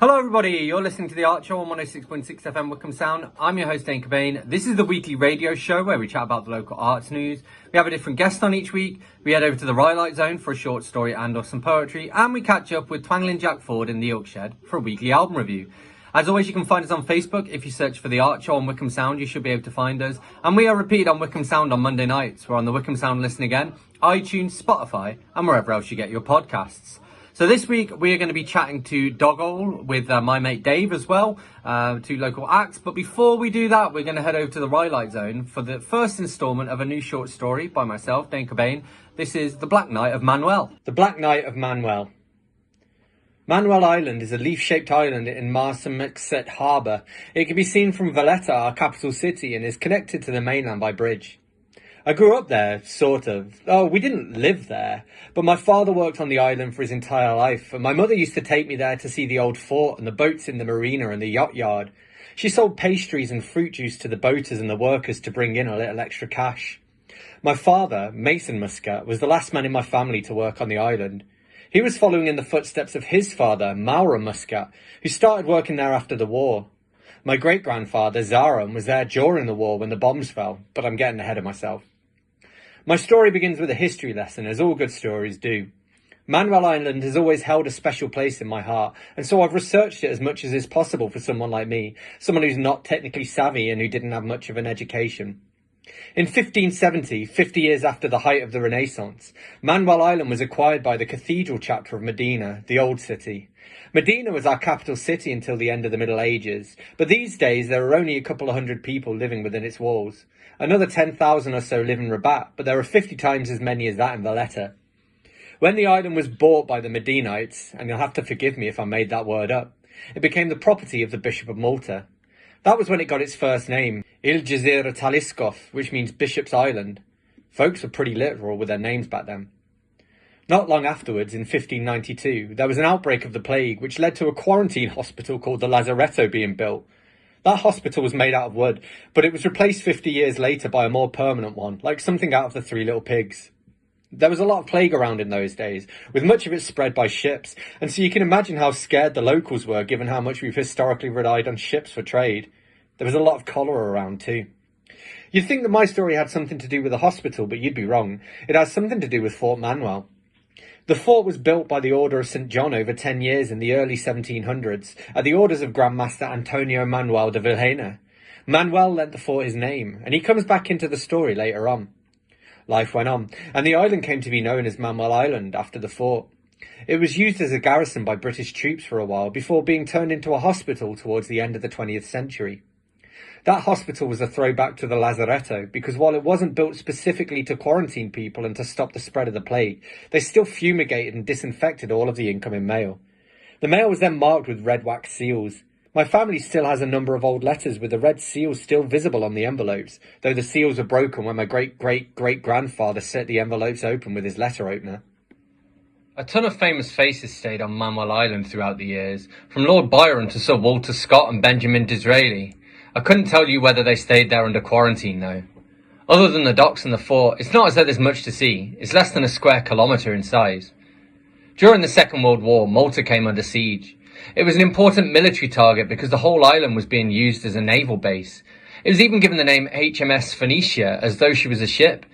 Hello everybody, you're listening to The Art Show on 106.6 FM Wycombe Sound. I'm your host Dane Cobain. This is the weekly radio show where we chat about the local arts news. We have a different guest on each week. We head over to the Rhyolite Zone for a short story and or some poetry. And we catch up with Twangling Jack Ford in the Oak Shed for a weekly album review. As always, you can find us on Facebook. If you search for The Art Show on Wycombe Sound, you should be able to find us. And we are repeated on Wycombe Sound on Monday nights. We're on the Wycombe Sound Listen Again, iTunes, Spotify, and wherever else you get your podcasts. So this week we are going to be chatting to Doggle with my mate Dave as well, two local acts. But before we do that, we're going to head over to the Rhyolite Zone for the first instalment of a new short story by myself, Dane Cobain. This is The Black Night of Manuel. The Black Night of Manuel. Manuel Island is a leaf-shaped island in Marsamxett Harbour. It can be seen from Valletta, our capital city, and is connected to the mainland by bridge. I grew up there, sort of. Oh, we didn't live there, but my father worked on the island for his entire life, and my mother used to take me there to see the old fort and the boats in the marina and the yacht yard. She sold pastries and fruit juice to the boaters and the workers to bring in a little extra cash. My father, Mason Muscat, was the last man in my family to work on the island. He was following in the footsteps of his father, Maura Muscat, who started working there after the war. My great-grandfather, Zaran, was there during the war when the bombs fell, but I'm getting ahead of myself. My story begins with a history lesson, as all good stories do. Manuel Island has always held a special place in my heart, and so I've researched it as much as is possible for someone like me, someone who's not technically savvy and who didn't have much of an education. In 1570, 50 years after the height of the Renaissance, Manuel Island was acquired by the cathedral chapter of Medina, the old city. Medina was our capital city until the end of the Middle Ages, but these days there are only a couple of hundred people living within its walls. Another 10,000 or so live in Rabat, but there are 50 times as many as that in Valletta. When the island was bought by the Medinites, and you'll have to forgive me if I made that word up, it became the property of the Bishop of Malta. That was when it got its first name, Il Jazira Taliskov, which means Bishop's Island. Folks were pretty literal with their names back then. Not long afterwards, in 1592, there was an outbreak of the plague, which led to a quarantine hospital called the Lazaretto being built. That hospital was made out of wood, but it was replaced 50 years later by a more permanent one, like something out of the Three Little Pigs. There was a lot of plague around in those days, with much of it spread by ships, and so you can imagine how scared the locals were given how much we've historically relied on ships for trade. There was a lot of cholera around too. You'd think that my story had something to do with the hospital, but you'd be wrong. It has something to do with Fort Manuel. The fort was built by the Order of St. John over 10 years in the early 1700s, at the orders of Grand Master Antonio Manuel de Vilhena. Manuel lent the fort his name, and he comes back into the story later on. Life went on, and the island came to be known as Manuel Island after the fort. It was used as a garrison by British troops for a while, before being turned into a hospital towards the end of the 20th century. That hospital was a throwback to the Lazaretto, because while it wasn't built specifically to quarantine people and to stop the spread of the plague, they still fumigated and disinfected all of the incoming mail. The mail was then marked with red wax seals. My family still has a number of old letters with the red seals still visible on the envelopes, though the seals were broken when my great-great-great-grandfather set the envelopes open with his letter opener. A ton of famous faces stayed on Manuel Island throughout the years, from Lord Byron to Sir Walter Scott and Benjamin Disraeli. I couldn't tell you whether they stayed there under quarantine though. Other than the docks and the fort, it's not as though there's much to see. It's less than a square kilometre in size. During the Second World War, Malta came under siege. It was an important military target because the whole island was being used as a naval base. It was even given the name HMS Phoenicia as though she was a ship.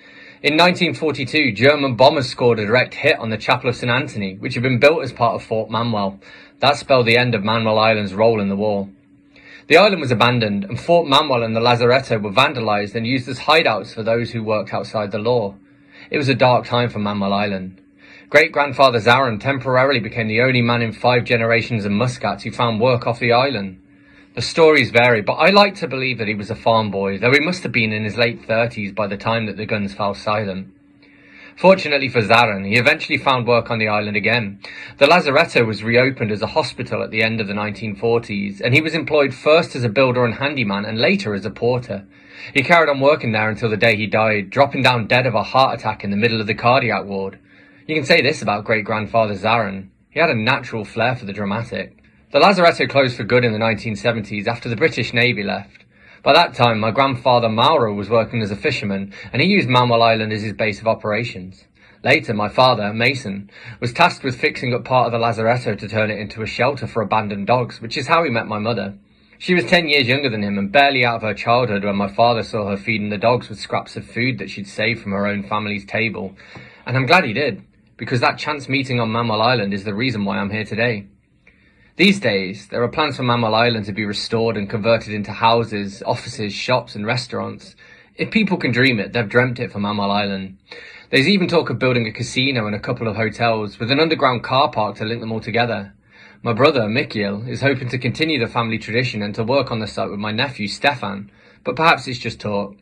In 1942, German bombers scored a direct hit on the Chapel of St. Anthony, which had been built as part of Fort Manuel. That spelled the end of Manuel Island's role in the war. The island was abandoned, and Fort Manuel and the Lazaretto were vandalised and used as hideouts for those who worked outside the law. It was a dark time for Manuel Island. Great-grandfather Zaran temporarily became the only man in 5 generations of Muscats who found work off the island. The stories vary, but I like to believe that he was a farm boy, though he must have been in his late 30s by the time that the guns fell silent. Fortunately for Zaran, he eventually found work on the island again. The Lazaretto was reopened as a hospital at the end of the 1940s, and he was employed first as a builder and handyman and later as a porter. He carried on working there until the day he died, dropping down dead of a heart attack in the middle of the cardiac ward. You can say this about great-grandfather Zaran. He had a natural flair for the dramatic. The Lazaretto closed for good in the 1970s after the British Navy left. By that time, my grandfather Mauro was working as a fisherman, and he used Manuel Island as his base of operations. Later, my father, Mason, was tasked with fixing up part of the lazaretto to turn it into a shelter for abandoned dogs, which is how he met my mother. She was 10 years younger than him and barely out of her childhood when my father saw her feeding the dogs with scraps of food that she'd saved from her own family's table. And I'm glad he did, because that chance meeting on Mammal Island is the reason why I'm here today. These days, there are plans for Mammal Island to be restored and converted into houses, offices, shops and restaurants. If people can dream it, they've dreamt it for Mammal Island. There's even talk of building a casino and a couple of hotels with an underground car park to link them all together. My brother, Mikhail, is hoping to continue the family tradition and to work on the site with my nephew, Stefan, but perhaps it's just talk.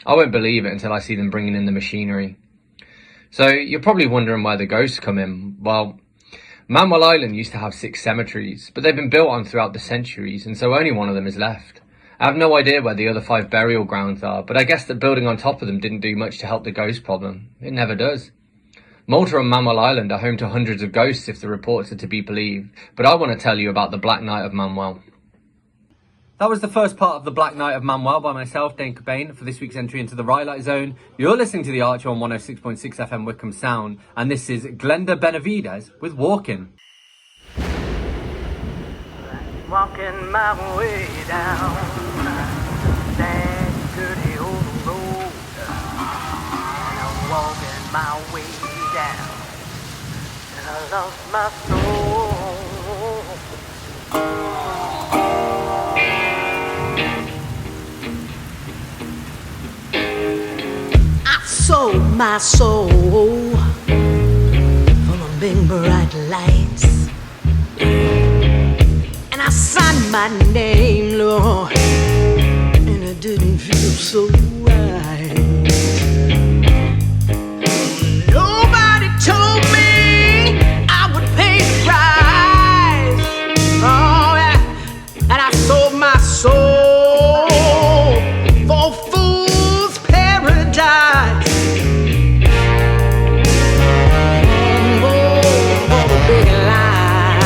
I won't believe it until I see them bringing in the machinery. So, you're probably wondering where the ghosts come in. Well, Mammal Island used to have 6 cemeteries, but they've been built on throughout the centuries, and so only one of them is left. I have no idea where the other 5 burial grounds are, but I guess that building on top of them didn't do much to help the ghost problem. It never does. Malta and Mammal Island are home to hundreds of ghosts if the reports are to be believed, but I want to tell you about the Black Night of Manuel. That was the first part of the Black Night of Manuel by myself, Dane Cobain, for this week's entry into the Right Light Zone. You're listening to the Archer on 106.6 FM Wycombe Sound, and this is Glenda Benavides with Walking. Walking my way down that dirty old road, and I'm walking my way down, and I lost my soul. I sold my soul for the big bright lights, and I signed my name, Lord, and it didn't feel so right. Nobody told me I would pay the price. Oh, yeah. And I sold my soul for fool's paradise. Oh, for the big life.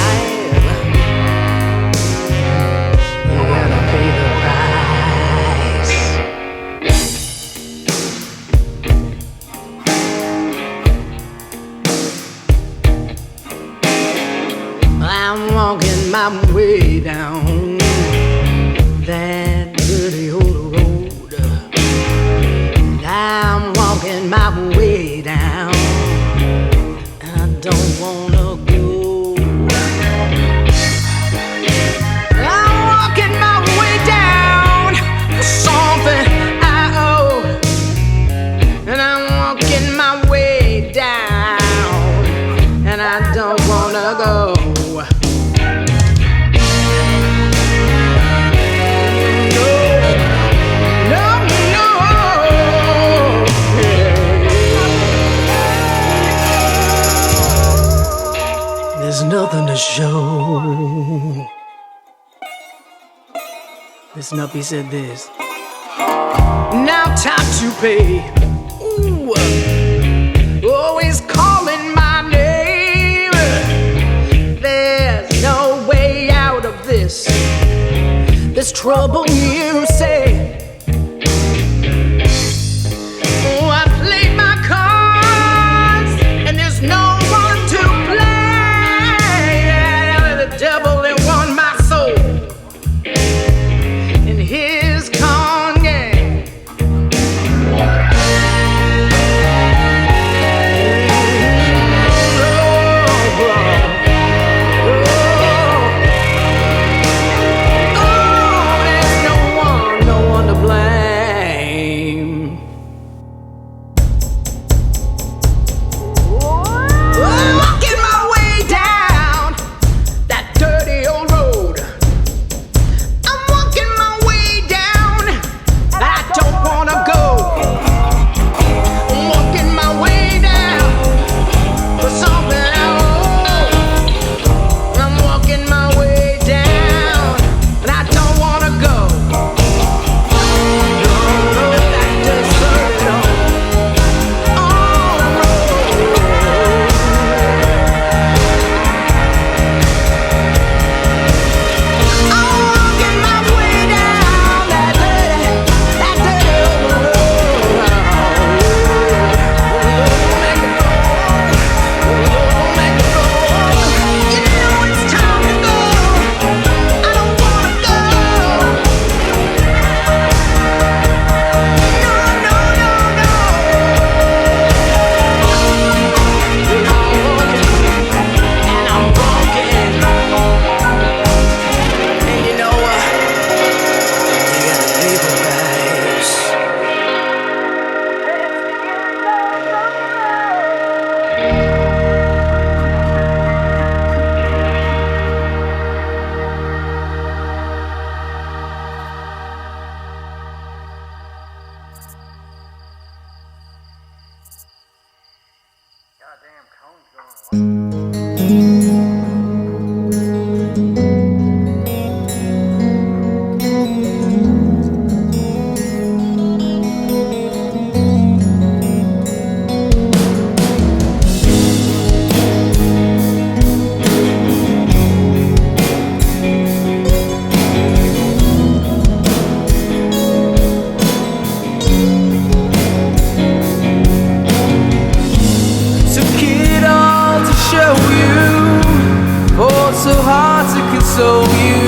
You gotta pay the price. I'm walking my way down that dirty old road. I'm walking my way down. I don't wanna go. I'm walking my way down for something I owe, and I'm walking my way down, and I don't wanna go. There's nothing to show. Listen up, he said this. Now time to pay. Ooh, always calling my name. There's no way out of this. This trouble you say. Oh, I played my cards, and there's no one to play. The devil that won my soul in his con game. Oh, there's no one sold you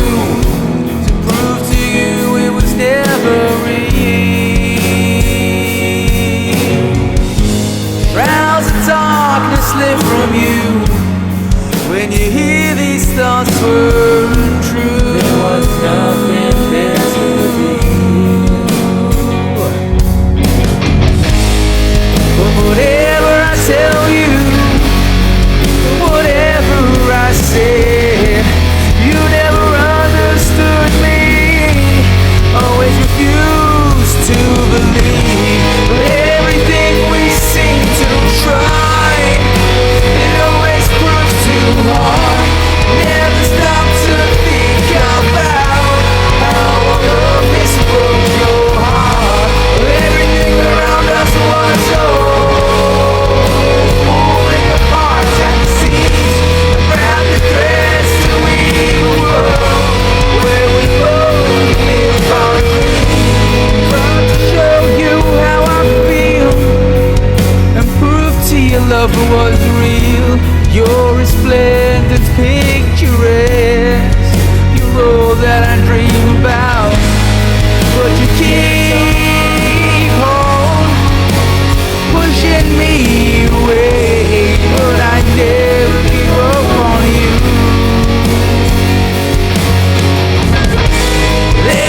to prove to you it was never real. Shrouds of darkness slip from you when you hear these thoughts were untrue. There was nothing there to reveal. But whatever I tell you, whatever I said, you never understood me. Always refused to believe. But everything we seem to try, it always proves too hard. Never stop to think about how all of this broke your heart. Everything around us was falling apart at the seams. Grab the threads to weave a world where we both live our dreams. But to show you how I feel and prove to you love was real. You're resplendent, picturesque. You're all that I dream about. But you keep on pushing me away. But I never give up on you.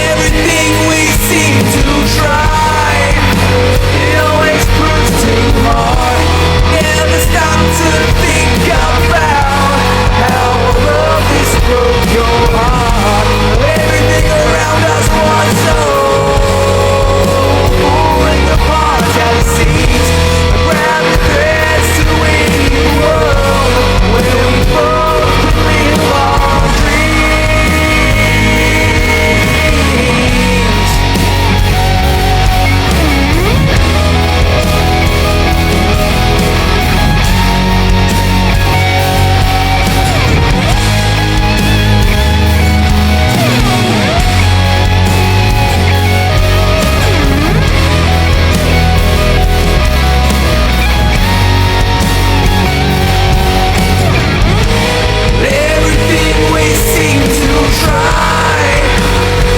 Everything we seem to try, it always proves too hard. Never stop to think about how all of this broke your heart. Everything around us was so falling apart at the seams. I grab the threads to weave a world where we both can live our dreams. Everything we seem to try,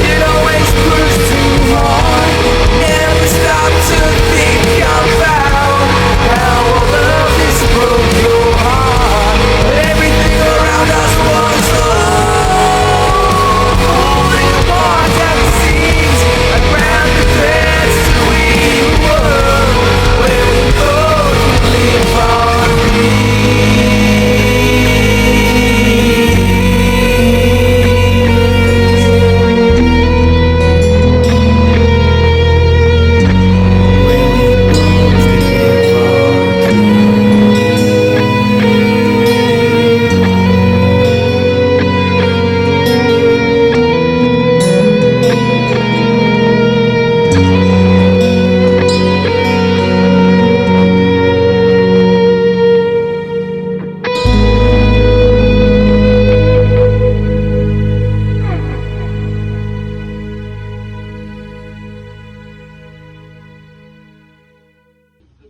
it always proves too hard. Never stop to think about how all of this broke your heart. Everything around us was falling apart at the seams. I grabbed the threads to weave a world where we both live our dreams.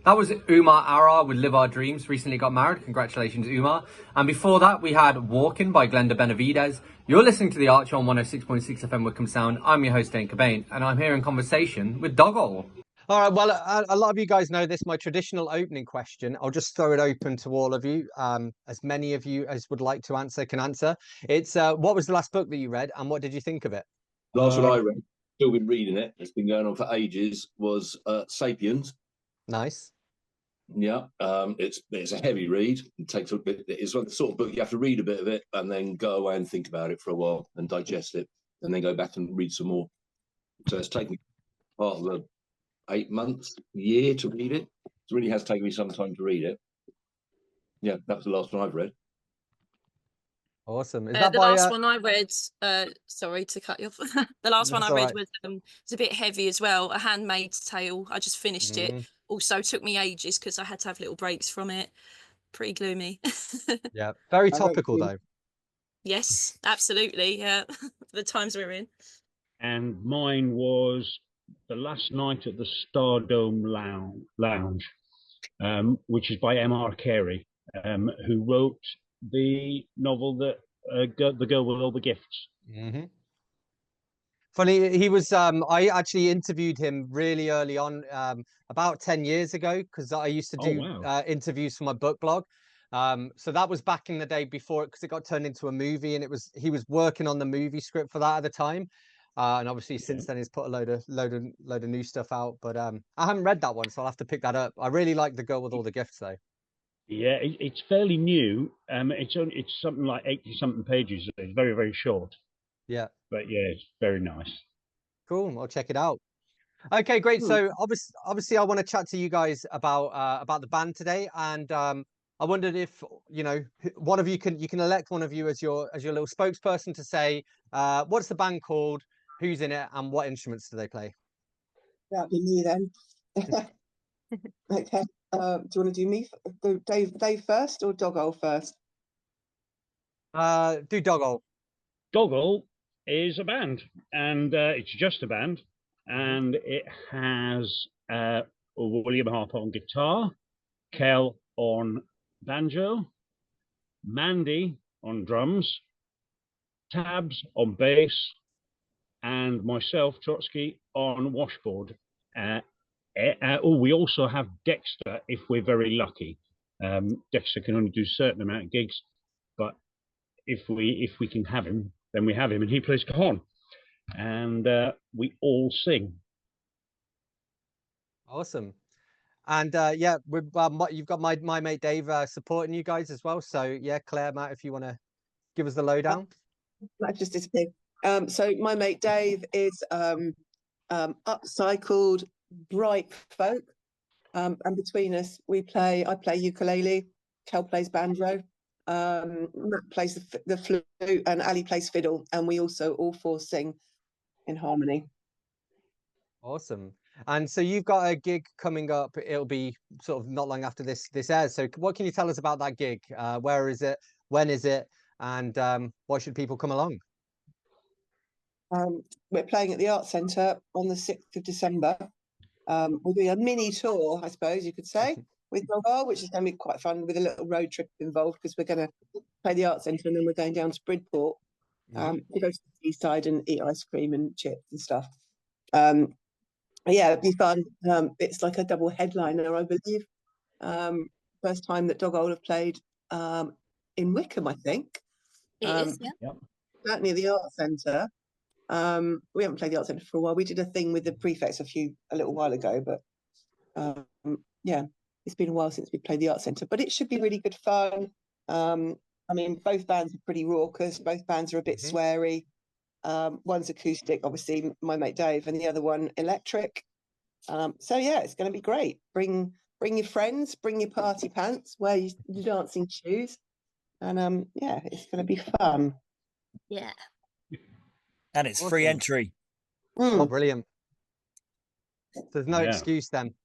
That was Umar Arar with Live Our Dreams, recently got married. Congratulations, Umar. And before that, we had Walking by Glenda Benavides. You're listening to The Archer on 106.6 FM Wycombe Sound. I'm your host, Dane Cobain, and I'm here in conversation with Doggle. All right, well, a lot of you guys know this, my traditional opening question. I'll just throw it open to all of you. As many of you as would like to answer can answer. It's what was the last book that you read, and what did you think of it? Last one I read, still been reading it, it's been going on for ages, was Sapiens. Nice. Yeah, it's a heavy read. It takes a bit. It's the sort of book you have to read a bit of it and then go away and think about it for a while and digest it, and then go back and read some more. So it's taken part of the 8 months, year to read it. It really has taken me some time to read it. Yeah, that was the last one I've read. Awesome. Is The last one I read, sorry to cut you off. The last one I read was a bit heavy as well. A Handmaid's Tale. I just finished it. Also took me ages because I had to have little breaks from it. Pretty gloomy. Yeah, very topical though. Yes, absolutely. Yeah, the times we're in. And mine was The Last Night at the Stardome Lounge, which is by M.R. Carey, who wrote the novel that the girl with all the gifts. Mm-hmm. Funny, he was. I actually interviewed him really early on, about 10 years ago, because I used to do interviews for my book blog. So that was back in the day before, because it got turned into a movie, and he was working on the movie script for that at the time. And obviously since then he's put a load of new stuff out. But I haven't read that one, so I'll have to pick that up. I really like The Girl with All the Gifts, though. Yeah, it's fairly new. It's something like 80 something pages. It's very, very short. Yeah. But yeah, it's very nice. Cool. I'll check it out. Okay, great. So obviously, I want to chat to you guys about the band today, and I wondered if one of you can elect one of you as your little spokesperson to say what's the band called, who's in it, and what instruments do they play. That'd be me then. Okay. Do you want to do me, Dave first, or Doggo first? Do Doggo. Doggle is a band, and it's just a band, and it has William Harper on guitar, Kel on banjo, Mandy on drums, Tabs on bass, and myself, Trotsky, on washboard. We also have Dexter if we're very lucky. Dexter can only do a certain amount of gigs, but if we can have him, then we have him, and he plays cajon, and we all sing. Awesome. And yeah, you've got my mate Dave supporting you guys as well. So yeah, Claire, Matt, if you want to give us the lowdown. That just disappeared. So my mate Dave is upcycled, bright folk, and between us, I play ukulele, Kel plays banjo, Matt plays the flute, and Ali plays fiddle, and we also all four sing in harmony. Awesome. And so you've got a gig coming up. It'll be sort of not long after this airs. So what can you tell us about that gig? Where is it? When is it? And why should people come along? We're playing at the Arts Centre on the 6th of December. We're doing a mini tour, I suppose you could say, with Cobain, which is going to be quite fun, with a little road trip involved, because we're going to play the Arts Centre and then we're going down to Bridport to go to the seaside and eat ice cream and chips and stuff. Yeah, it'd be fun. It's like a double headliner, I believe. First time that Dog Old have played in Wycombe, I think. It is, yeah. Yep. Certainly at the Arts Centre. We haven't played the Arts Centre for a while. We did a thing with the prefects a little while ago, but yeah, it's been a while since we played the Arts Centre. But it should be really good fun. I mean, both bands are pretty raucous. Both bands are a bit sweary. One's acoustic, obviously, my mate Dave, and the other one electric. So yeah, it's going to be great. Bring your friends, bring your party pants, wear your dancing shoes, and yeah, it's going to be fun. Yeah. And it's free entry. Oh, brilliant. There's no excuse then.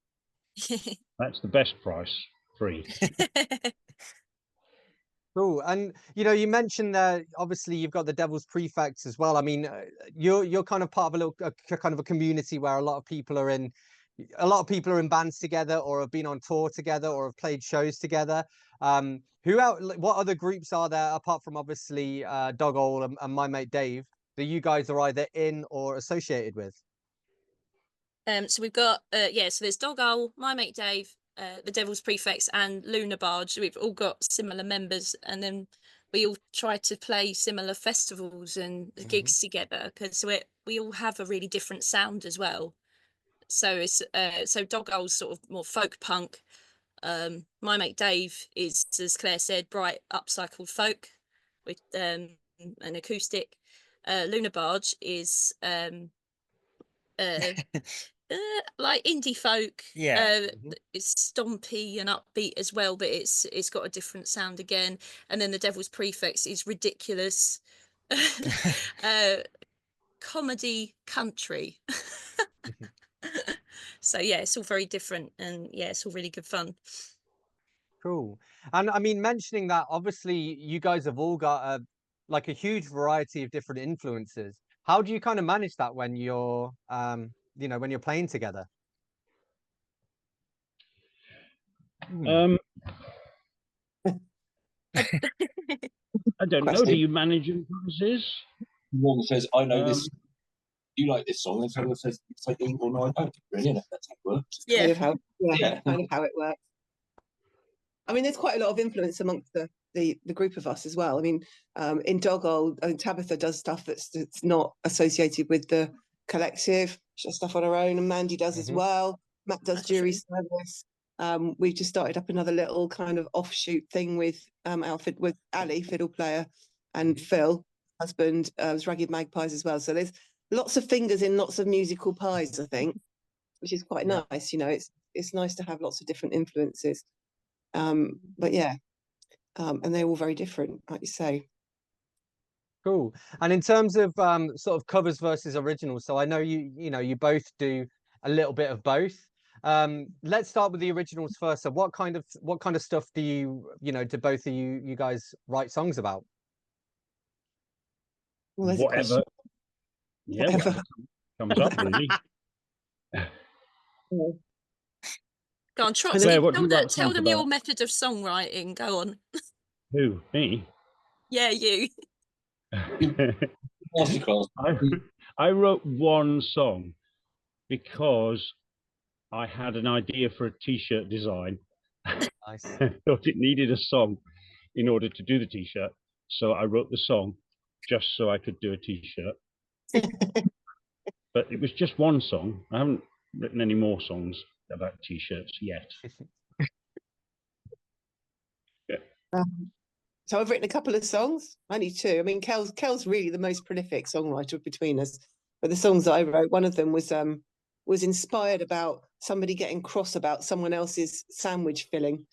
That's the best price, free. Cool. And you mentioned that obviously you've got the Devil's Prefects as well. I mean, you're kind of part of kind of a community where a lot of people are in bands together, or have been on tour together, or have played shows together. What other groups are there apart from obviously Dog Owl and my mate Dave that you guys are either in or associated with? So we've got so there's Dog Owl, my mate Dave, the Devil's Prefects, and Lunar Barge. We've all got similar members, and then we all try to play similar festivals and gigs together, because we all have a really different sound as well. So it's so Dog Owl's sort of more folk punk. My mate Dave is, as Claire said, bright upcycled folk with an acoustic. Lunar Barge is like indie folk. It's stompy and upbeat as well, but it's got a different sound again. And then the Devil's Prefects is ridiculous comedy country. So yeah, it's all very different, and yeah, it's all really good fun. Cool. And I mean, mentioning that, obviously you guys have all got a huge variety of different influences. How do you kind of manage that when you're when you're playing together? I don't know. Do you manage influences? One says, I know this. Um, You like this song, and someone says, it's like, well, no, I don't. Brilliant. That's how it works. Yeah. Kind of how, Yeah. kind of how it works. I mean, there's quite a lot of influence amongst the group of us as well. I mean, in Doggle, Tabitha does stuff that's not associated with the collective. She does stuff on her own, and Mandy does as well. Matt does jury service. We've just started up another little kind of offshoot thing with Alfred, with Ali, fiddle player, and Phil, husband, was Ragged Magpies as well. So there's lots of fingers in lots of musical pies, I think, which is quite nice. You know, it's nice to have lots of different influences. But yeah, and they're all very different, like you say. Cool. And in terms of sort of covers versus originals, so I know you both do a little bit of both. Let's start with the originals first. So what kind of stuff do do both of you guys write songs about? Well, whatever. Yeah, whatever comes up, really. Go on, Trotsky, Claire, tell them your method of songwriting. Go on. Who? Me? Yeah, you. I wrote one song because I had an idea for a t-shirt design. Nice. I thought it needed a song in order to do the t-shirt. So I wrote the song just so I could do a t-shirt. But it was just one song. I haven't written any more songs about t-shirts yet. So I've written a couple of songs, only two. I mean, Kel's really the most prolific songwriter between us. But the songs that I wrote, one of them was inspired about somebody getting cross about someone else's sandwich filling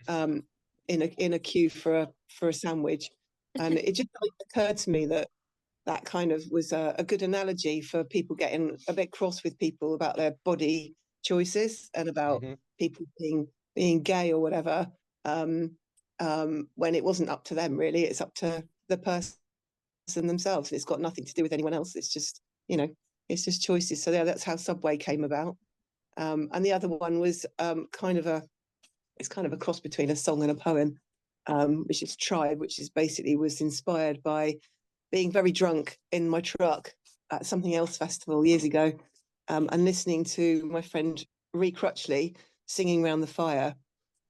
in a queue for a sandwich, and it just occurred to me that kind of was a good analogy for people getting a bit cross with people about their body choices and about people being gay or whatever. When it wasn't up to them, really, it's up to the person themselves. It's got nothing to do with anyone else. It's just, it's just choices. So yeah, that's how Subway came about. And the other one was kind of a cross between a song and a poem, which is Tribe, which is basically was inspired by being very drunk in my truck at Something Else Festival years ago, and listening to my friend Ree Crutchley singing around the fire.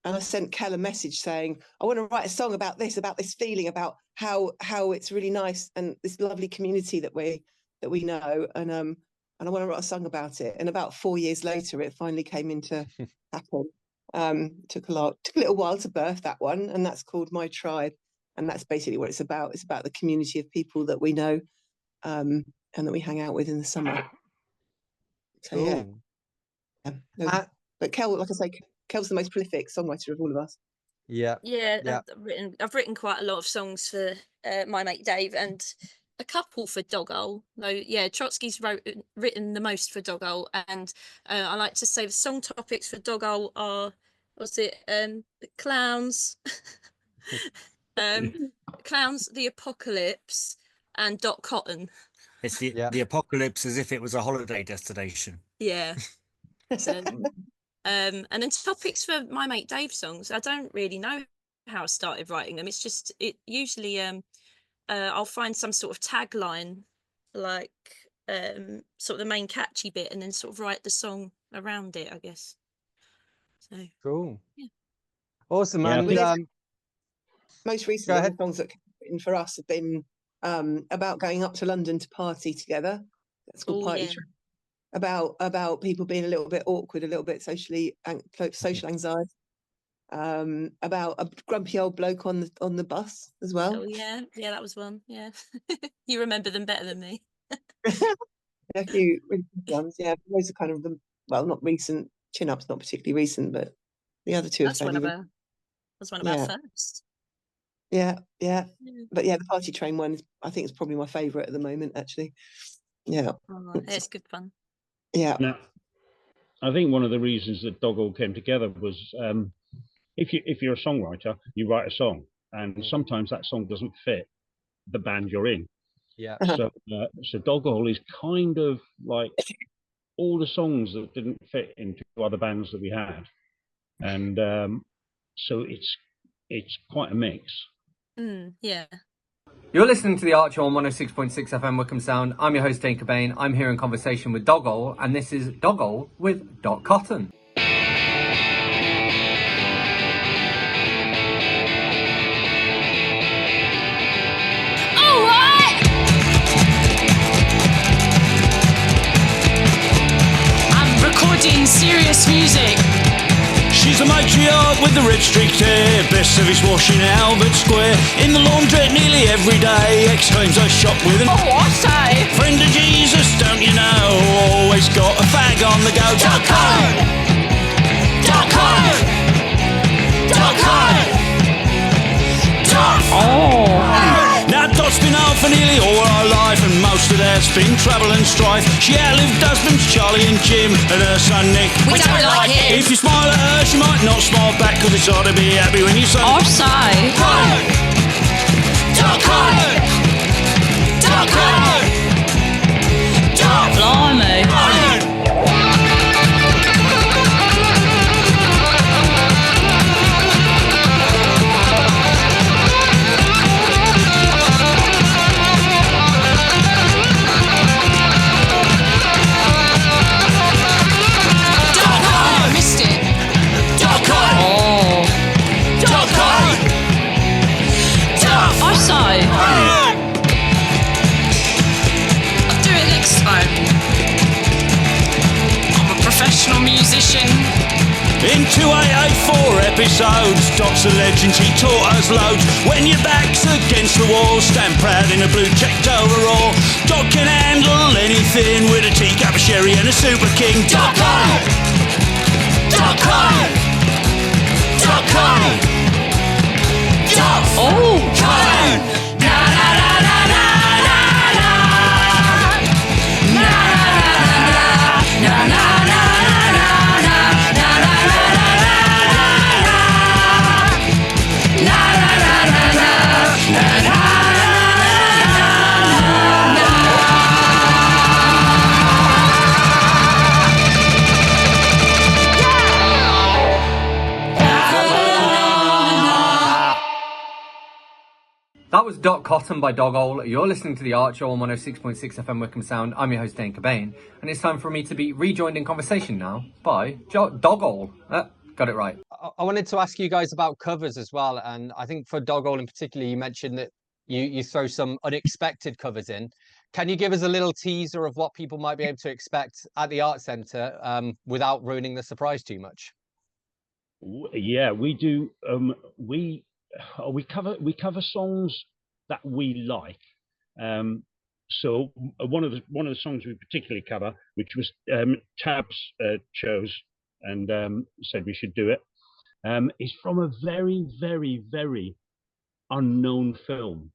And I sent Kel a message saying, I want to write a song about this feeling, about how it's really nice and this lovely community that we know. And I want to write a song about it. And about 4 years later, it finally came into happen. Took a little while to birth that one. And that's called My Tribe. And that's basically what it's about. It's about the community of people that we know and that we hang out with in the summer. So cool. yeah. But Kel, like I say, Kel's the most prolific songwriter of all of us. Yeah. I've written quite a lot of songs for my mate Dave and a couple for Doggle. Though, yeah, Trotsky's written the most for Doggle, and I like to say the song topics for Doggle are the clowns, clowns, the apocalypse, and Dot Cotton. It's the apocalypse as if it was a holiday destination. Yeah. So, and then topics for my mate Dave's songs, I don't really know how I started writing them. It's just usually I'll find some sort of tagline, like sort of the main catchy bit, and then sort of write the song around it, I guess. So cool. Yeah. Awesome, man. Most recently, the songs that came written for us have been about going up to London to party together. That's called Party Trip. About people being a little bit awkward, a little bit social anxiety. About a grumpy old bloke on the bus as well. Oh yeah, that was one. Yeah, you remember them better than me. A few ones, yeah. Those are kind of not recent. Chin Up's not particularly recent, but the other two. That's one of our first. Yeah. But yeah, the Party Train one, I think, is probably my favourite at the moment, actually. Yeah, it's good fun. Yeah. Now, I think one of the reasons that Doggle came together was if you're a songwriter, you write a song, and sometimes that song doesn't fit the band you're in. Yeah. So Doggle is kind of like all the songs that didn't fit into other bands that we had, and so it's quite a mix. Yeah. You're listening to the Archer on 106.6 FM Wycombe Sound. I'm your host, Dane Cobain. I'm here in conversation with Doggall, and this is Doggall with Dot Cotton. Recording serious music. She's a matriarch with the red streaked hair, best service washing Albert Square. In the laundrette nearly every day, exclaims I shop with an I say. friend of Jesus, don't you know? Always got a fag on the go. Dot Cotton. Dot Cotton. Dot Cotton. Now Dot's been out for nearly all her life, and most of that's been trouble and strife. She outlived husbands Charlie and Jim, and her son Nick. We don't like him. If you smile at her, she might not smile back, cause it's hard to be happy when you say I say. Cotton. Dot Cotton. Dot Cotton. Dot. Blimey. Musician. In 2884 episodes, Dot's a legend, she taught us loads. When your back's against the wall, stand proud in a blue checked overall. Dot can handle anything with a teacup of sherry and a super king. Dot Cotton. Dot Cotton. Dot Cotton. Dot. Oh, Cotton. Na na na na na na na. Na na na na na. That was Dot Cotton by Doggall. You're listening to the Archer on 106.6 FM Wycombe Sound. I'm your host, Dane Cobain, and it's time for me to be rejoined in conversation now by Doggall. Got it right. I wanted to ask you guys about covers as well, and I think for Doggall in particular, you mentioned that you throw some unexpected covers in. Can you give us a little teaser of what people might be able to expect at the Arts Centre without ruining the surprise too much? Yeah, we do. We cover songs that we like. So one of the songs we particularly cover, which was Tabs chose and said we should do it, is from a very, very, very unknown film.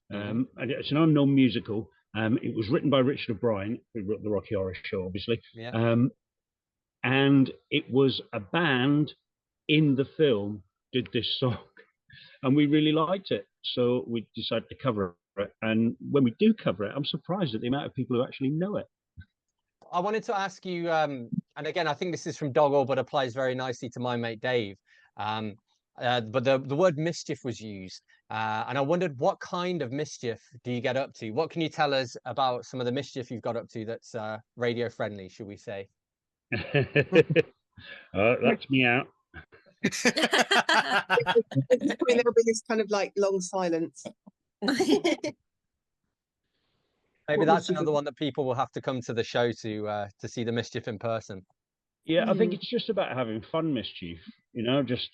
And it's an unknown musical. It was written by Richard O'Brien, who wrote the Rocky Horror Show, obviously. Yeah. And it was a band in the film did this song, and we really liked it. So we decided to cover it. And when we do cover it, I'm surprised at the amount of people who actually know it. I wanted to ask you, and again, I think this is from Doggall, but applies very nicely to my mate Dave. But the word mischief was used. And I wondered, what kind of mischief do you get up to? What can you tell us about some of the mischief you've got up to that's radio friendly, should we say? That's me out. There'll be this kind of like long silence. Maybe that's another one that people will have to come to the show to see the mischief in person. Yeah, I think it's just about having fun mischief, just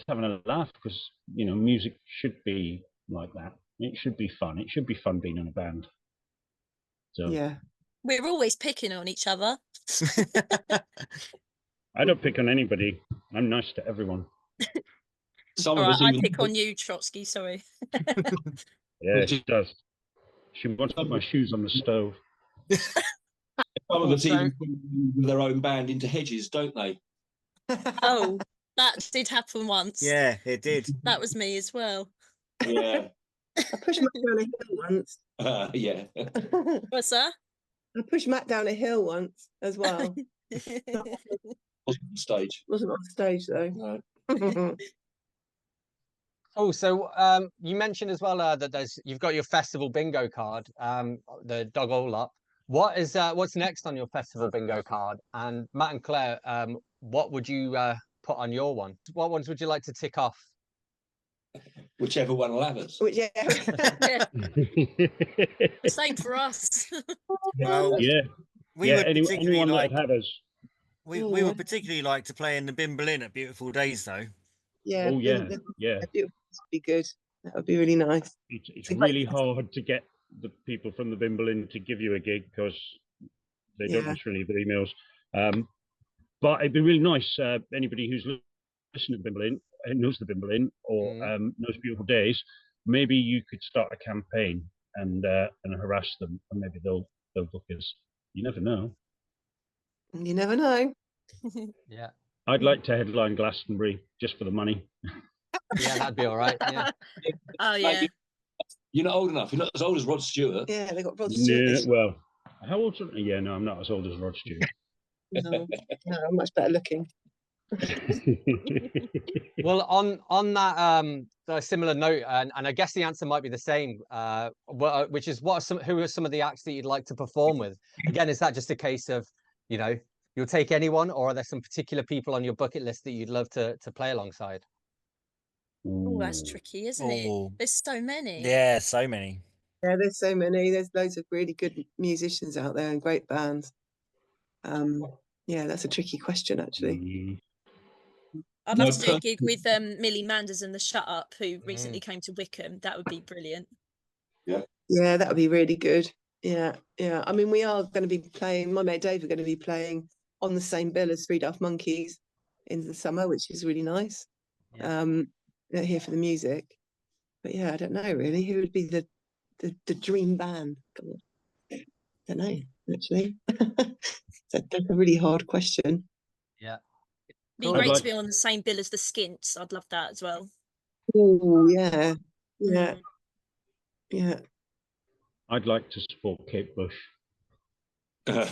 having a laugh, because, music should be like that. It should be fun. It should be fun being in a band. So Yeah. We're always picking on each other. I don't pick on anybody. I'm nice to everyone. Some All of right, us I even pick on you, Trotsky, sorry. Yeah, she does. She wants to put my shoes on the stove. some of us even put their own band into hedges, don't they? Oh, that did happen once. Yeah, it did. That was me as well. Yeah. I pushed Matt down a hill once. Yeah. What's that? I pushed Matt down a hill once as well. Wasn't on stage. Wasn't on stage though. No. Oh, so you mentioned as well that you've got your festival bingo card, the Dog All Up. What's next on your festival bingo card? And Matt and Claire, what would you put on your one? What ones would you like to tick off? Whichever one will have us. Yeah. Yeah, same for us. Well, Yeah, we yeah. would particularly Anyone like that had us. we Yeah. would particularly like to play in the Bimble Inn at Beautiful Days, though. Yeah. Oh yeah, yeah. It would be good. That would be really nice. It's really hard to get the people from the Bimble Inn to give you a gig because they don't Yeah. necessarily leave their emails. But it'd be really nice. Anybody who's listening to the Bimble Inn, knows the Bimble Inn, or knows Beautiful Days, maybe you could start a campaign and harass them, and maybe they'll book us. You never know. You never know. Yeah. I'd like to headline Glastonbury just for the money. Yeah, that'd be all right. Yeah. Oh yeah. You're not old enough. You're not as old as Rod Stewart. Yeah, they got Rod Stewart. Yeah, this- well, how old's yeah, no, I'm not as old as Rod Stewart. No, I'm much better looking. Well, on that the similar note, and I guess the answer might be the same, which is who are some of the acts that you'd like to perform with? Again, is that just a case of, you'll take anyone, or are there some particular people on your bucket list that you'd love to play alongside? Oh, that's tricky, isn't it? Oh. There's so many. Yeah, so many. Yeah, there's so many. There's loads of really good musicians out there and great bands. Yeah, that's a tricky question, actually. I'd love to do a gig with Millie Manders and the Shut Up, who recently came to Wycombe. That would be brilliant. Yeah, that would be really good. Yeah. I mean, we are going to be playing. My mate Dave are going to be playing on the same bill as Three Daft Monkeys in the summer, which is really nice. They're here for the music, but yeah, I don't know really who would be the dream band. God, I don't know actually. That's a really hard question. Yeah, Be great to be on the same bill as the Skints. I'd love that as well. Oh yeah. I'd like to support Kate Bush. Yeah.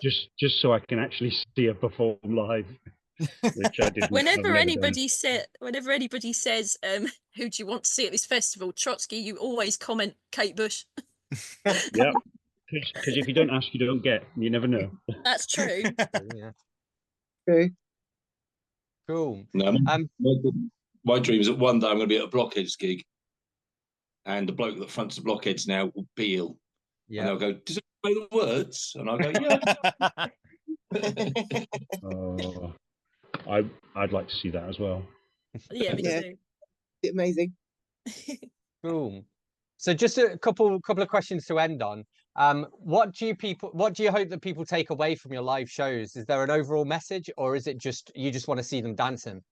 just so I can actually see her perform live, which I didn't. Whenever anybody says, who do you want to see at this festival, Trotsky, you always comment Kate Bush. Yeah, because if you don't ask, you don't get. You never know. That's true. Yeah. True. Cool. No, my dream is that one day I'm going to be at a Blockheads gig, and the bloke that fronts the Blockheads now will be ill. Yeah. And they'll go, "Does it know the words?" And I'll go, "Yeah." I'd like to see that as well. Yeah, me too. Amazing. Cool. So just a couple of questions to end on. What do you hope that people take away from your live shows? Is there an overall message, or is it just you just want to see them dancing?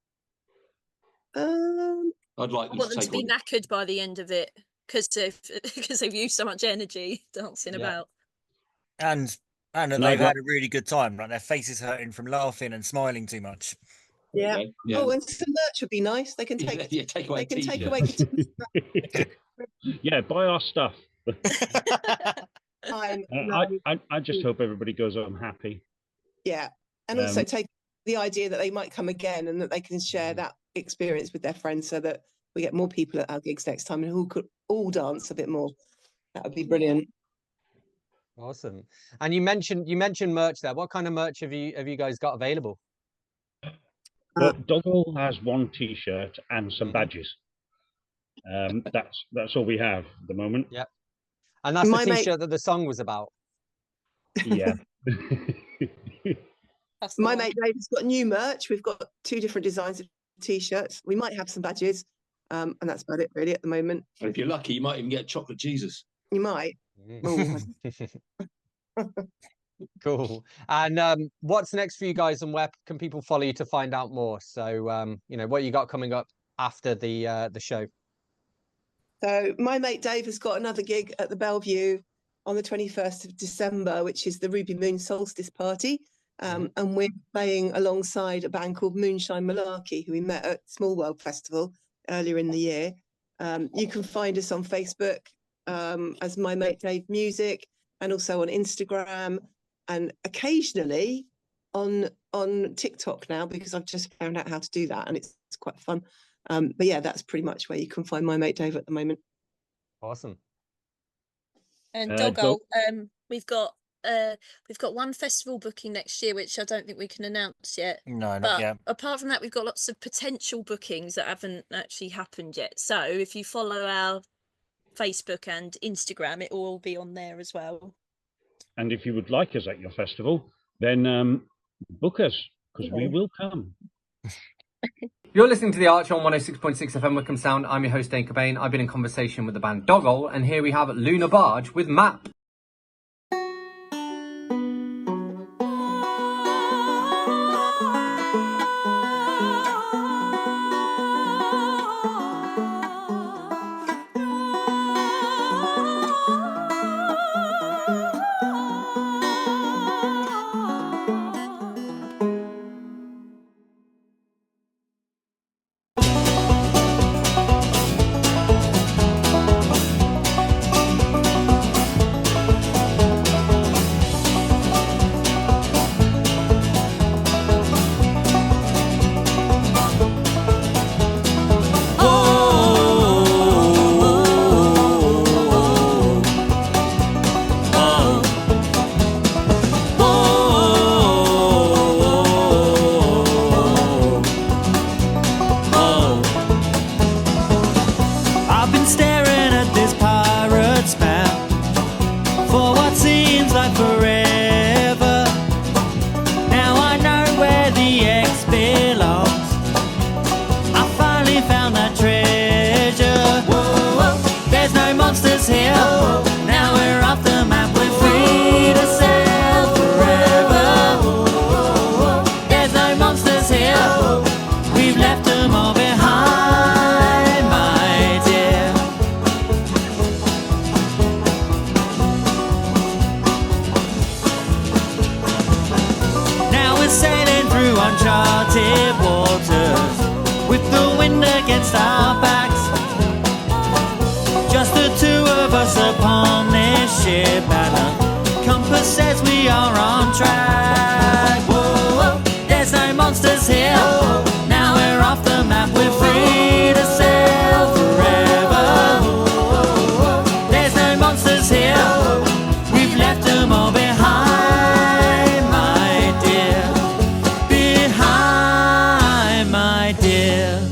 I'd like I want them to be knackered by the end of it because they've used so much energy dancing about. And that they've had a really good time. Like their faces hurting from laughing and smiling too much. Yeah. Oh, and some merch would be nice. They can take. Take away. They can take away. Yeah, buy our stuff. I just hope everybody goes home happy. Yeah, and also take the idea that they might come again and that they can share that experience with their friends, so that we get more people at our gigs next time and who could all dance a bit more. That would be brilliant. Awesome. And you mentioned merch there. What kind of merch have you guys got available? Well, Doggle has one T-shirt and some badges. That's all we have at the moment. Yep. And that's the T-shirt that the song was about. Yeah. My mate Dave's got new merch. We've got 2 different designs of T-shirts. We might have some badges, and that's about it really at the moment. And if you're lucky, you might even get chocolate Jesus. You might. Cool. And what's next for you guys, and where can people follow you to find out more? So what you got coming up after the show? So my mate Dave has got another gig at the Bellevue on the 21st of December, which is the Ruby Moon Solstice Party. And we're playing alongside a band called Moonshine Malarkey, who we met at Small World Festival earlier in the year. You can find us on Facebook as My Mate Dave Music, and also on Instagram, and occasionally on TikTok now, because I've just found out how to do that, and it's quite fun. But yeah, that's pretty much where you can find My Mate Dave at the moment. Awesome. And Dog- Doggo, we've got one festival booking next year, which I don't think we can announce yet. No, not But yet. apart from that, we've got lots of potential bookings that haven't actually happened yet. So if you follow our Facebook and Instagram, it will all be on there as well. And if you would like us at your festival, then book us, because we will come. You're listening to the Archer on 106.6 FM Wycombe Sound. I'm your host, Dane Cobain. I've been in conversation with the band Doggle, and here we have Luna Barge with Map. I've been staring at this pirate's map for what seems like forever. Now I know where the X belongs. I finally found that treasure. Whoa, there's no monsters here. Now we're off the map. We're free to sail forever. There's no monsters here. We've left them all behind, my dear. Now we're sailing through uncharted waters with the wind against our backs. Just the two of us upon this ship, and the compass says we are on track. Whoa, there's no monsters here. Now we're off the map. We're free to sail forever. There's no monsters here. We've left them all behind, my dear. Behind, my dear.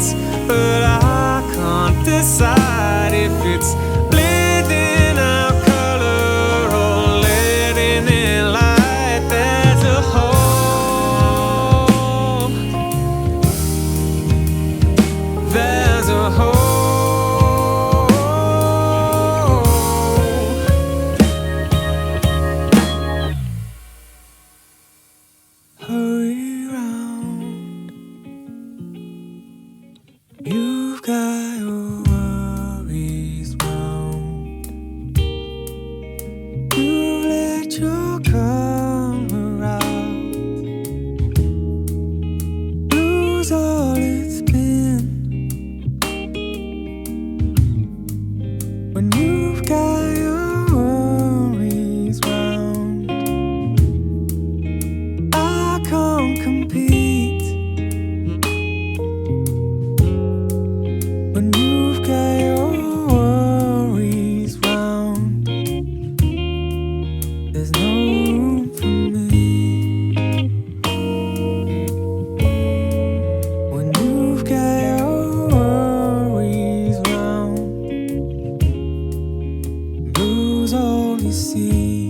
hits, but I can't decide if it's blending out color or letting in light. There's a hole. There's a hole. Hurry round. You've got your worries round. You let your come around. Lose all it's been. When you've got your worries round, I can't compete. When you've got your worries round, there's no room for me. When you've got your worries round, lose all you see.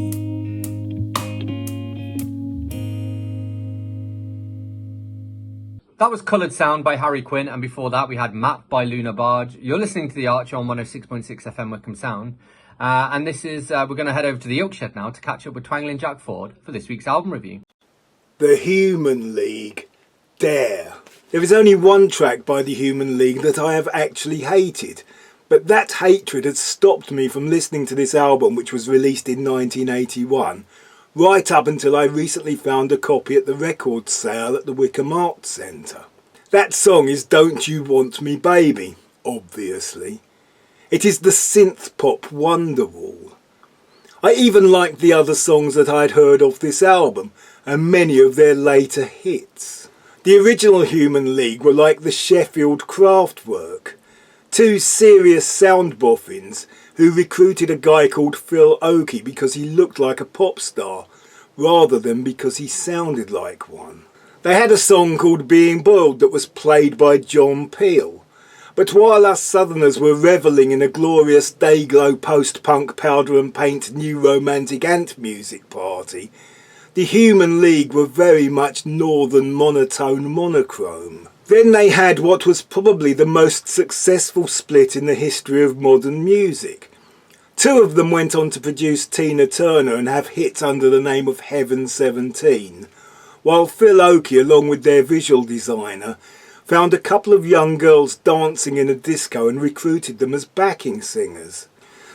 That was Coloured Sound by Harry Quinn, and before that we had Map by Luna Barge. You're listening to The Archer on 106.6 FM Wycombe Sound. And this is, we're going to head over to the Ilk Shed now to catch up with Twangling Jack Ford for this week's album review. The Human League, Dare. There is only one track by the Human League that I have actually hated, but that hatred has stopped me from listening to this album, which was released in 1981, right up until I recently found a copy at the record sale at the Wycombe Arts Centre. That song is Don't You Want Me Baby, obviously. It is the synth pop Wonderwall. I even liked the other songs that I'd heard off this album, and many of their later hits. The original Human League were like the Sheffield Kraftwerk, two serious sound boffins who recruited a guy called Phil Oakey because he looked like a pop star, rather than because he sounded like one. They had a song called Being Boiled that was played by John Peel. But while us Southerners were revelling in a glorious day-glow post-punk powder and paint new romantic ant music party, the Human League were very much northern monotone monochrome. Then they had what was probably the most successful split in the history of modern music. Two of them went on to produce Tina Turner and have hits under the name of Heaven 17, while Phil Oakey, along with their visual designer, found a couple of young girls dancing in a disco and recruited them as backing singers.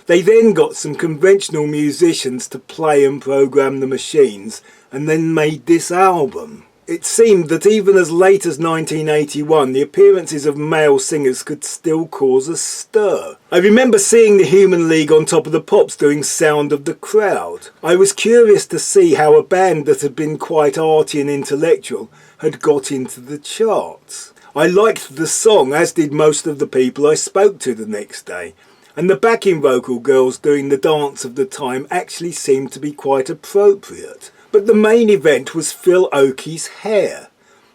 They then got some conventional musicians to play and program the machines and then made this album. It seemed that even as late as 1981, the appearances of male singers could still cause a stir. I remember seeing the Human League on Top of the Pops doing Sound of the Crowd. I was curious to see how a band that had been quite arty and intellectual had got into the charts. I liked the song, as did most of the people I spoke to the next day, and the backing vocal girls doing the dance of the time actually seemed to be quite appropriate. But the main event was Phil Oakey's hair.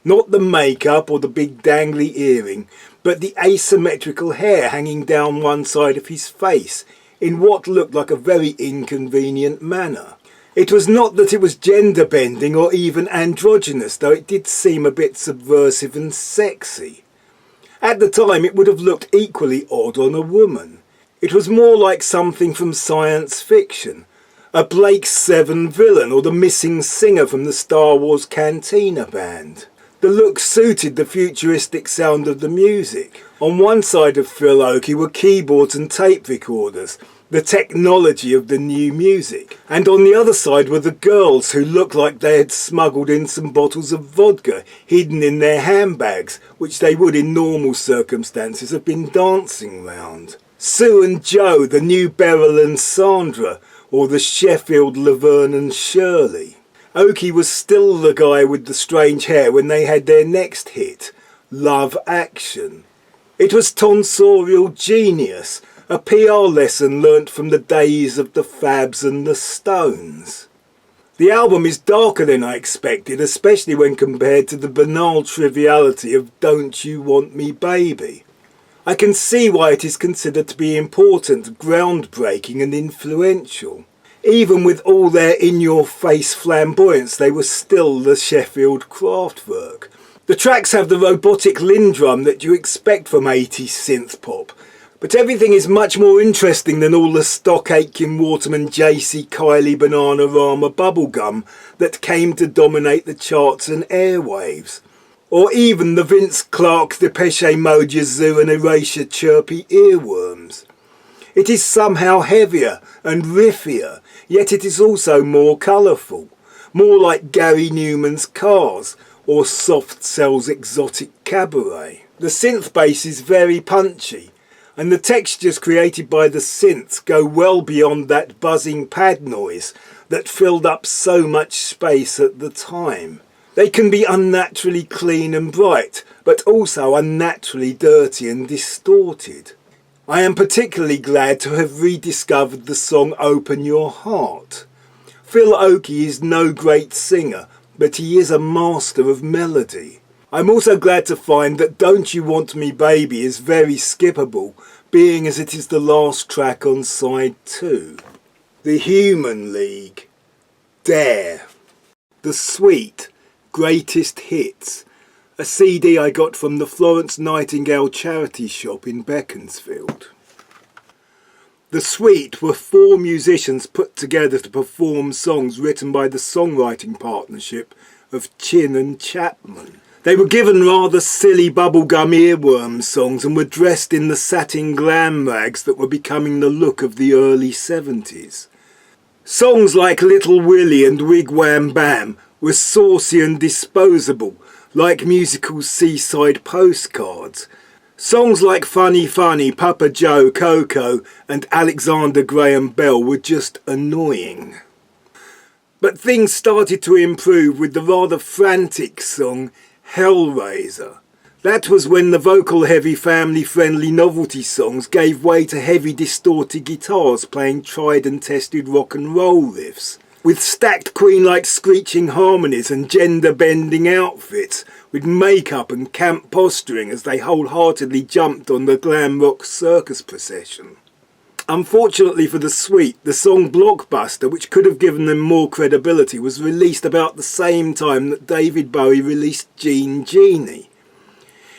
Not the makeup or the big dangly earring, but the asymmetrical hair hanging down one side of his face in what looked like a very inconvenient manner. It was not that it was gender bending or even androgynous, though it did seem a bit subversive and sexy. At the time it would have looked equally odd on a woman. It was more like something from science fiction. A Blake's 7 villain or the missing singer from the Star Wars Cantina band. The look suited the futuristic sound of the music. On one side of Phil Oakey were keyboards and tape recorders, the technology of the new music. And on the other side were the girls who looked like they had smuggled in some bottles of vodka hidden in their handbags, which they would in normal circumstances have been dancing round. Sue and Joe, the new Beryl and Sandra, or the Sheffield Laverne and Shirley. Oakey was still the guy with the strange hair when they had their next hit, Love Action. It was tonsorial genius, a PR lesson learnt from the days of the Fabs and the Stones. The album is darker than I expected, especially when compared to the banal triviality of Don't You Want Me Baby. I can see why it is considered to be important, groundbreaking and influential. Even with all their in-your-face flamboyance, they were still the Sheffield Kraftwerk. The tracks have the robotic Lindrum that you expect from 80s synth pop, but everything is much more interesting than all the stock Aitken Waterman, JC Kylie, Bananarama bubblegum that came to dominate the charts and airwaves. Or even the Vince Clarke, Depeche Mode, Yazoo and Erasure chirpy earworms. It is somehow heavier and riffier, yet it is also more colourful, more like Gary Newman's Cars or Soft Cell's Exotic Cabaret. The synth bass is very punchy, and the textures created by the synths go well beyond that buzzing pad noise that filled up so much space at the time. They can be unnaturally clean and bright, but also unnaturally dirty and distorted. I am particularly glad to have rediscovered the song Open Your Heart. Phil Oakey is no great singer, but he is a master of melody. I'm also glad to find that Don't You Want Me Baby is very skippable, being as it is the last track on side 2. The Human League. Dare. The Sweet. Greatest Hits. A CD I got from the Florence Nightingale charity shop in Beaconsfield. The Sweet were 4 musicians put together to perform songs written by the songwriting partnership of Chin and Chapman. They were given rather silly bubblegum earworm songs and were dressed in the satin glam rags that were becoming the look of the early 70s. Songs like Little Willie and Wig Wham Bam were saucy and disposable, like musical seaside postcards. Songs like Funny Funny, Papa Joe, Coco and Alexander Graham Bell were just annoying. But things started to improve with the rather frantic song Hellraiser. That was when the vocal-heavy, family-friendly novelty songs gave way to heavy, distorted guitars playing tried and tested rock and roll riffs, with stacked Queen-like screeching harmonies and gender-bending outfits, with makeup and camp posturing as they wholeheartedly jumped on the glam rock circus procession. Unfortunately for the Sweet, the song Blockbuster, which could have given them more credibility, was released about the same time that David Bowie released Jean Genie.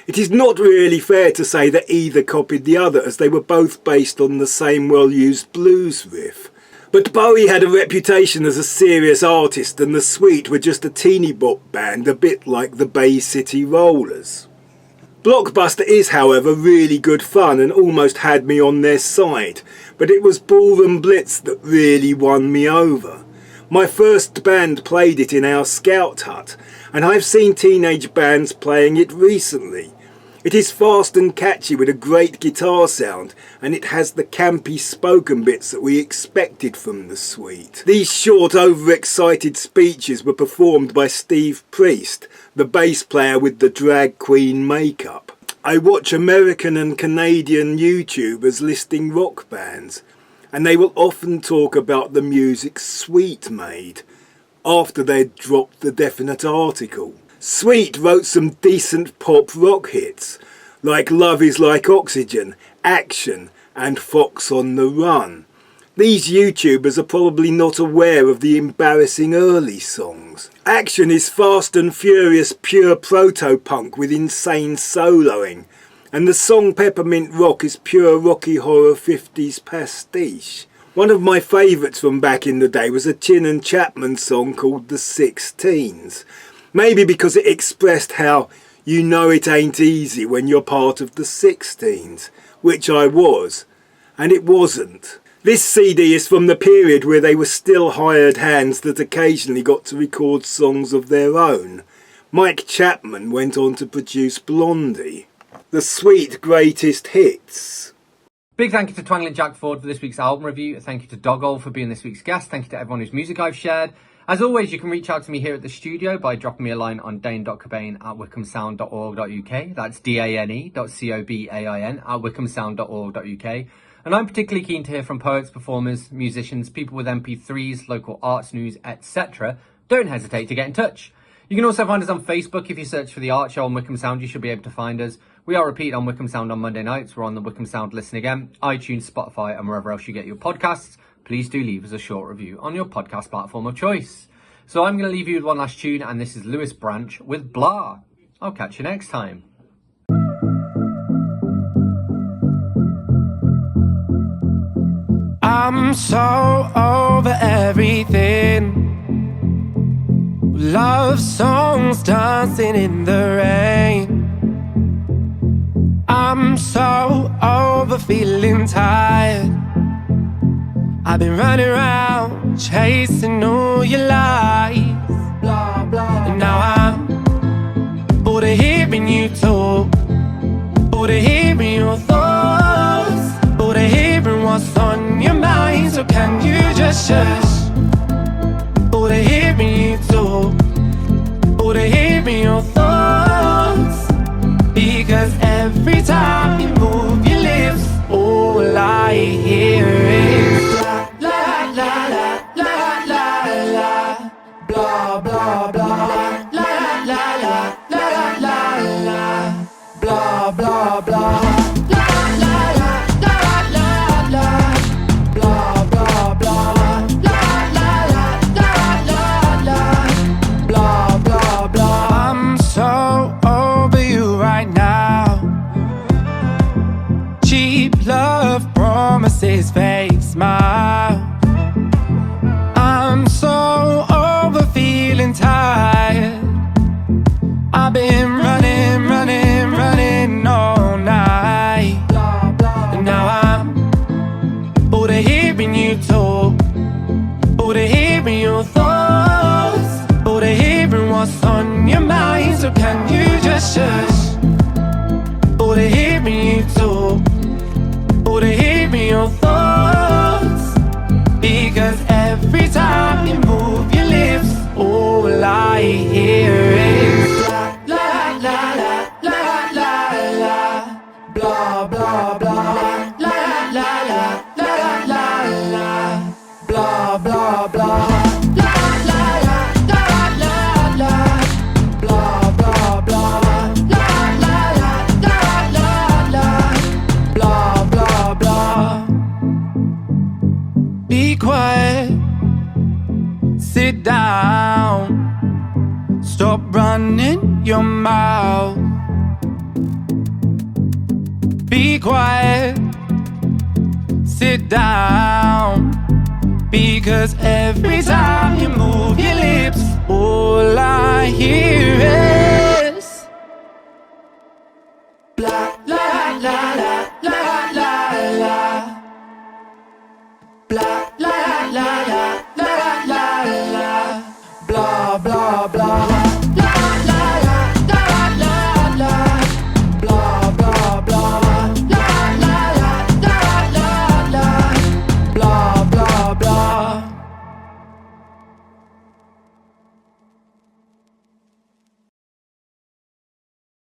It is not really fair to say that either copied the other, as they were both based on the same well-used blues riff. But Bowie had a reputation as a serious artist, and the Sweet were just a teeny bop band, a bit like the Bay City Rollers. Blockbuster is, however, really good fun and almost had me on their side, but it was Ballroom Blitz that really won me over. My first band played it in our scout hut, and I've seen teenage bands playing it recently. It is fast and catchy with a great guitar sound, and it has the campy spoken bits that we expected from the Sweet. These short, overexcited speeches were performed by Steve Priest, the bass player with the drag queen makeup. I watch American and Canadian YouTubers listing rock bands, and they will often talk about the music Sweet made, after they'd dropped the definite article. Sweet wrote some decent pop rock hits, like Love Is Like Oxygen, Action and Fox on the Run. These YouTubers are probably not aware of the embarrassing early songs. Action is fast and furious pure proto-punk with insane soloing, and the song Peppermint Rock is pure Rocky Horror 50s pastiche. One of my favourites from back in the day was a Chin and Chapman song called The 16s. Maybe because it expressed how you know it ain't easy when you're part of the 16s, which I was, and it wasn't. This CD is from the period where they were still hired hands that occasionally got to record songs of their own. Mike Chapman went on to produce Blondie. The Sweet Greatest Hits. Big thank you to Twangling Jack Ford for this week's album review. Thank you to Doggall for being this week's guest. Thank you to everyone whose music I've shared. As always, you can reach out to me here at the studio by dropping me a line on dane.cobain@wycombesound.org.uk. That's dane.cobain@wycombesound.org.uk. And I'm particularly keen to hear from poets, performers, musicians, people with MP3s, local arts news, etc. Don't hesitate to get in touch. You can also find us on Facebook. If you search for The Art Show on Wycombe Sound, you should be able to find us. We are repeated on Wycombe Sound on Monday nights. We're on the Wycombe Sound Listen Again, iTunes, Spotify, and wherever else you get your podcasts. Please do leave us a short review on your podcast platform of choice. So I'm going to leave you with one last tune, and this is Lewis Branch with Blah. I'll catch you next time. I'm so over everything. Love songs dancing in the rain. I'm so over feeling tired. I've been running around chasing all your lies, blah, blah. And now I'm bored of hearing you talk, bored of hearing your thoughts, bored of hearing what's on your mind. So can you just shush? Bored of hearing you talk, bored of hearing your thoughts. Because every time you move your lips, all I hear is la la la la la la, blah blah blah, la la la la la la, blah blah blah. Love promises, fake smiles. I'm so over feeling tired. I've been running, running, running all night. And now I'm bored of hearing you talk, bored of hearing your thoughts, bored of hearing what's on your mind. So can you just shush? Bored of hearing you talk, bored of hearing your thoughts. Because every time you move your lips, all I hear is la la la la la la, blah blah blah, la la la la la la, blah blah blah. Be quiet, sit down, stop running your mouth. Be quiet, sit down, because every time you move your lips,